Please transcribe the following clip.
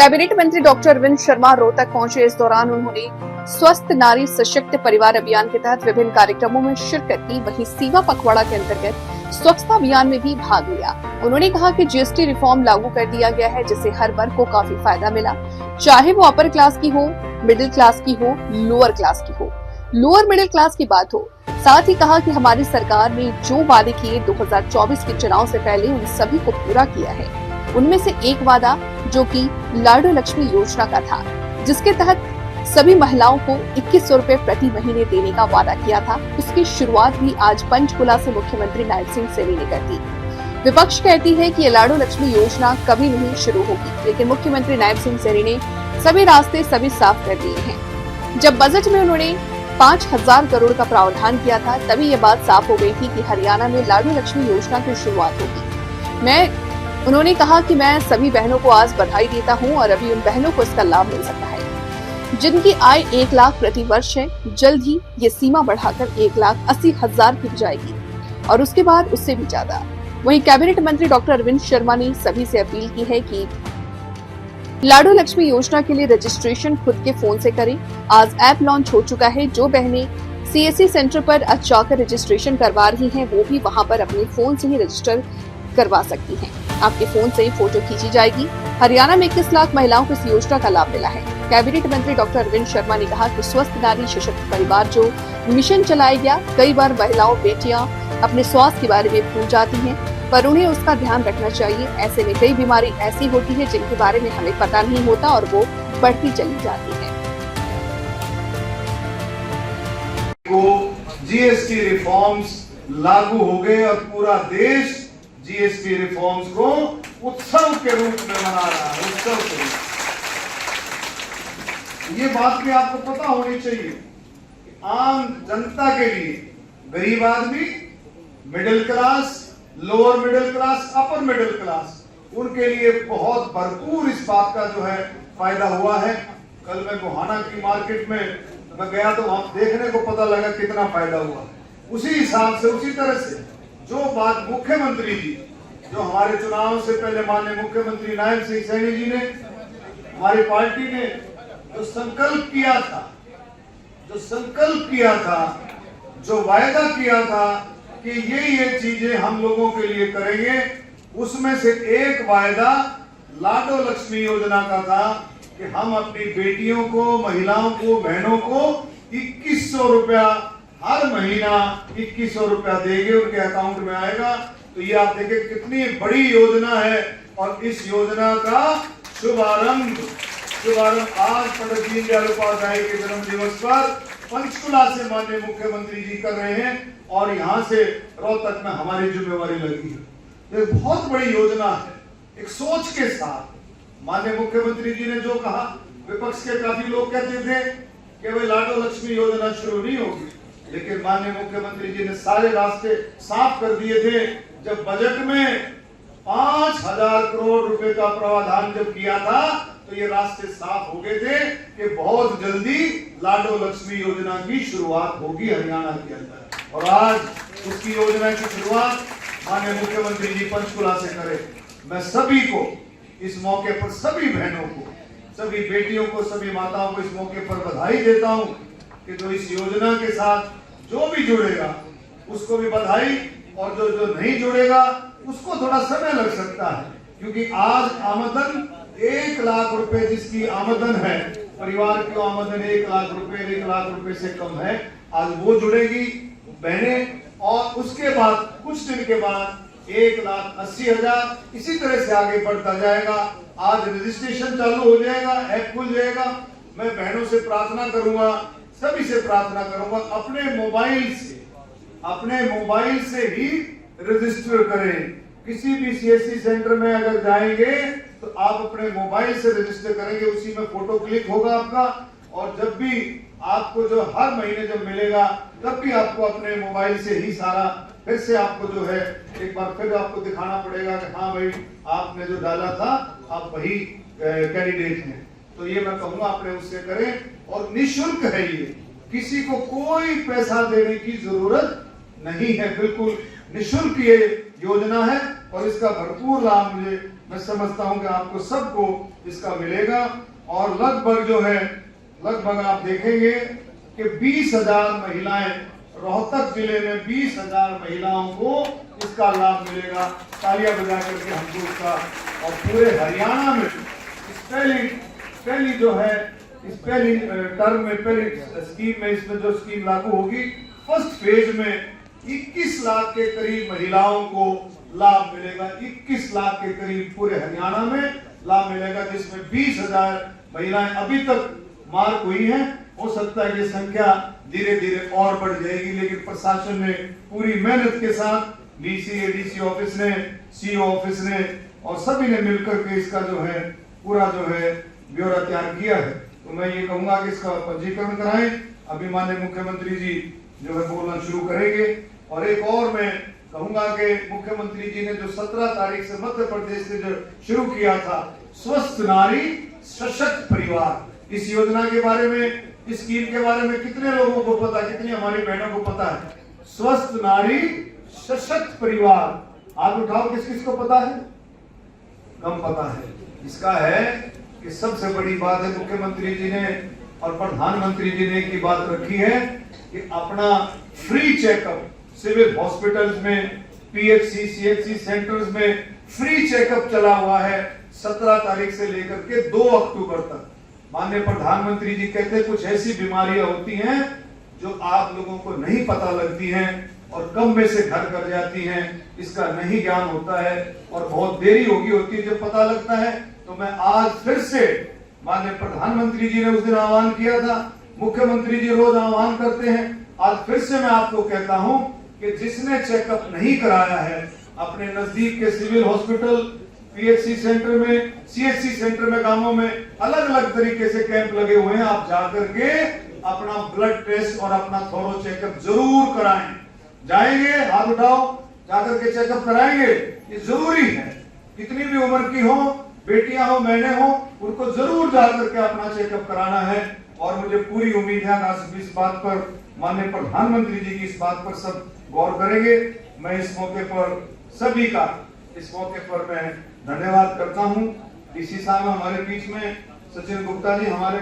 Cabinet मंत्री doctor Arvind Sharma Rohtak पहुंचे। इस दौरान उन्होंने स्वस्थ नारी सशक्त परिवार अभियान के तहत विभिन्न कार्यक्रमों में शिरकत की। वहीं सीमा पखवाड़ा के अंतर्गत स्वच्छता अभियान में भी भाग लिया। उन्होंने कहा कि जीएसटी रिफॉर्म लागू कर दिया गया है, जिससे हर वर्ग को काफी फायदा मिला, चाहे वो अपर क्लास की हो, मिडिल क्लास की हो, लोअर क्लास की हो। लोअर मिडिल क्लास की बात हो। साथ ही कहा कि हमारी सरकार ने जो वादे किए 2024 के चुनाव से पहले, उन सभी को पूरा किया है। उनमें से एक वादा जो कि लाडो लक्ष्मी योजना का था, जिसके तहत सभी महिलाओं को 2100 रुपए प्रति महीने देने का वादा किया था, उसकी शुरुआत भी आज पंचकुला से मुख्यमंत्री नायब सिंह सैनी ने कर दी। विपक्ष कहती है कि ये लाडो लक्ष्मी योजना कभी नहीं शुरू होगी, लेकिन मुख्यमंत्री नायब सिंह सैनी ने सभी रास्ते साफ कर दिए हैं। जब बजट में उन्होंने 5000 करोड़ का प्रावधान किया था, तभी ये बात साफ हो गई थी कि हरियाणा में लाडो लक्ष्मी योजना की शुरुआत होगी। उन्होंने कहा कि मैं सभी बहनों को आज बधाई देता हूं और अभी उन बहनों को इसका लाभ मिल सकता है जिनकी आय 1 लाख प्रति वर्ष है। जल्द ही ये सीमा बढ़ाकर 1,80,000 की जाएगी और उसके बाद उससे भी ज्यादा। वहीं कैबिनेट मंत्री डॉक्टर अरविंद शर्मा ने सभी से अपील की है कि लाडो लक्ष्मी योजना के लिए रजिस्ट्रेशन खुद के फोन से करें। आज ऐप लॉन्च हो चुका है। जो बहनें सीएससी सेंटर पर आज जाकर रजिस्ट्रेशन करवा रही हैं, वो भी वहां पर अपने फोन से ही रजिस्टर करवा सकती हैं। आपके फोन से ही फोटो खींची जाएगी। हरियाणा में 21 लाख महिलाओं को इस योजना का लाभ मिला है। कैबिनेट मंत्री डॉक्टर अरविंद शर्मा ने कहा कि स्वस्थ नारी सशक्त परिवार जो मिशन चलाया गया, कई बार महिलाओं बेटियां अपने स्वास्थ्य के बारे में भूल जाती हैं, पर उन्हें उसका ध्यान रखना चाहिए। ऐसे में कई बीमारी ऐसी होती है जिनके बारे में हमें पता नहीं होता और वो बढ़ती चली जाती है। जीएसटी रिफॉर्म्स लागू हो गए और पूरा देश जीएसटी रिफॉर्म्स को उत्सव के रूप में मना रहा है। उत्सव के रूप में ये बात भी आपको पता होनी चाहिए कि आम जनता के लिए, गरीब आदमी, middle class, lower middle class, upper middle class, उनके लिए बहुत भरपूर इस बात का जो है फायदा हुआ है। कल मैं गोहाना की मार्केट में मैं गया तो वहां देखने को पता लगा कितना फायदा हुआ। उसी हिसाब से, उसी तरह से जो बात मुख्यमंत्री जी, जो हमारे चुनाव से पहले माननीय मुख्यमंत्री नायब सिंह सैनी जी ने, हमारी पार्टी ने जो संकल्प किया था, जो वायदा किया था कि ये चीजें हम लोगों के लिए करेंगे, उसमें से एक वायदा लाडो लक्ष्मी योजना का था कि हम अपनी बेटियों को, महिलाओं को, बहनों को 2100 रुपया हर महीना 2100 रुपया देंगे, उनके अकाउंट में आएगा। तो ये आप देखें कितनी बड़ी योजना है। और इस योजना का शुभारंभ आज पंडित दीनदयाल उपाध्याय के जन्म दिवस पर पंचकुला से माननीय मुख्यमंत्री जी कर रहे हैं और यहाँ से रोहतक में हमारी जिम्मेवारी लगी है। ये बहुत बड़ी योजना है। एक सोच के साथ माननीय मुख्यमंत्री जी ने जो कहा, विपक्ष के काफी लोग कहते थे कि भाई लाडो लक्ष्मी योजना शुरू नहीं होगी, लेकिन माननीय मुख्यमंत्री जी ने सारे रास्ते साफ कर दिए थे। जब बजट में 5000 करोड़ रुपए का प्रावधान जब किया था, तो ये रास्ते साफ हो गए थे कि बहुत जल्दी लाडो लक्ष्मी योजना की शुरुआत होगी हरियाणा के अंदर। और आज उसकी योजना की शुरुआत माननीय मुख्यमंत्री जी पंचकुला से करें। मैं सभी को इस मौके पर, सभी बहनों को, सभी बेटियों को, सभी माताओं को इस मौके पर बधाई देता हूं कि जो इस योजना के साथ जो भी जुड़ेगा उसको भी बधाई, और जो नहीं जुड़ेगा उसको थोड़ा समय लग सकता है, क्योंकि आज आमदन 1 लाख रुपए जिसकी आमदन है, परिवार की आमदन 1 लाख रुपए से कम है, आज वो जुड़ेगी बहनें, और उसके बाद कुछ दिन के बाद 1,80,000, इसी तरह से आगे बढ़ता जाएगा। आज रजिस्ट्रेशन चालू हो जाएगा, ऐप खुल जाएगा। मैं बहनों से प्रार्थना करूंगा, सभी से प्रार्थना करूंगा, अपने मोबाइल से ही रजिस्टर करें। किसी भी सीएससी सेंटर में अगर जाएंगे तो आप अपने मोबाइल से रजिस्टर करेंगे, उसी में फोटो क्लिक होगा आपका, और जब भी आपको जो हर महीने जब मिलेगा, तब भी आपको अपने मोबाइल से ही सारा फिर से आपको जो है एक बार फिर आपको दिखाना पड़ेगा कि हाँ भाई आपने जो डाला था आप वही कैंडिडेट हैं। तो ये मैं कहूंगा अपने उससे करें, और निःशुल्क है ये, किसी को कोई पैसा देने की जरूरत नहीं है, बिल्कुल निःशुल्क ये योजना है। और इसका भरपूर लाभ मैं समझता हूं कि आपको सबको इसका मिलेगा। और लगभग आप देखेंगे कि 20,000 महिलाएं, रोहतक जिले में 20,000 महिलाओं को इसका लाभ मिलेगा। तालियां बजा करके हमको इसका, और पूरे हरियाणा में इस पहली टर्म में, पहली स्कीम में, इसमें जो स्कीम लागू होगी, फर्स्ट फेज में 21 लाख के करीब महिलाओं को लाभ मिलेगा। 21 लाख के करीब पूरे हरियाणा में लाभ मिलेगा, जिसमें 20,000 महिलाएं अभी तक मार्क हुई हैं। हो सकता है ये संख्या धीरे धीरे और बढ़ जाएगी, लेकिन प्रशासन ने पूरी मेहनत के साथ, डीसी, एडीसी ऑफिस ने, सीओ ऑफिस ने और सभी ने मिलकर के इसका पूरा ब्यौरा तैयार किया है। तो मैं ये कहूंगा कि इसका पंजीकरण कराएं। अभी माननीय मुख्यमंत्री जी बोलना शुरू करेंगे। और एक और मैं कहूंगा कि मुख्यमंत्री जी ने जो 17 तारीख से मध्य प्रदेश से जो शुरू किया था, स्वस्थ नारी सशक्त परिवार, इस योजना के बारे में, इस स्कीम के बारे में कितने लोगों को पता, कितनी हमारी बहनों को पता है? स्वस्थ नारी सशक्त परिवार, हाथ उठाओ, किस किस को पता है? कम पता है। इसका है कि सबसे बड़ी बात है, मुख्यमंत्री जी ने और प्रधानमंत्री जी ने की बात रखी है कि अपना फ्री चेकअप सिविल हॉस्पिटल्स में, पीएचसी, सीएचसी सेंटर्स में फ्री चेकअप चला हुआ है 17 तारीख से लेकर के 2 अक्टूबर तक। माननीय प्रधानमंत्री जी कहते हैं कुछ ऐसी बीमारियां होती हैं जो आप लोगों को नहीं पता लगती हैं और कम में से घर कर जाती हैं, इसका नहीं ज्ञान होता है और बहुत देरी होती है जब पता लगता है। तो मैं आज फिर से, माननीय प्रधानमंत्री जी ने उस दिन आह्वान किया था, मुख्यमंत्री जी रोज आह्वान करते हैं, आज फिर से मैं आपको कहता हूं कि जिसने चेकअप नहीं कराया है, अपने नजदीक के सिविल हॉस्पिटल, पीएचसी सेंटर में, सीएचसी सेंटर में, गांवों में अलग अलग तरीके से कैंप लगे हुए हैं, आप जाकर के अपना ब्लड टेस्ट और अपना थोरो चेकअप जरूर कराएं। जाएंगे, हाथ उठाओ, जाकर के चेकअप कराएंगे, ये जरूरी है। कितनी भी उम्र की हो, बेटियां हो, बहनें हो, उनको जरूर जाकर के अपना चेकअप कराना है। और मुझे पूरी उम्मीद है आज इस बात पर, माननीय प्रधानमंत्री जी की इस बात पर सब गौर करेंगे। मैं इस मौके पर सभी का, इस मौके पर मैं धन्यवाद करता हूं। डीसी साहब हमारे बीच में, सचिन गुप्ता जी हमारे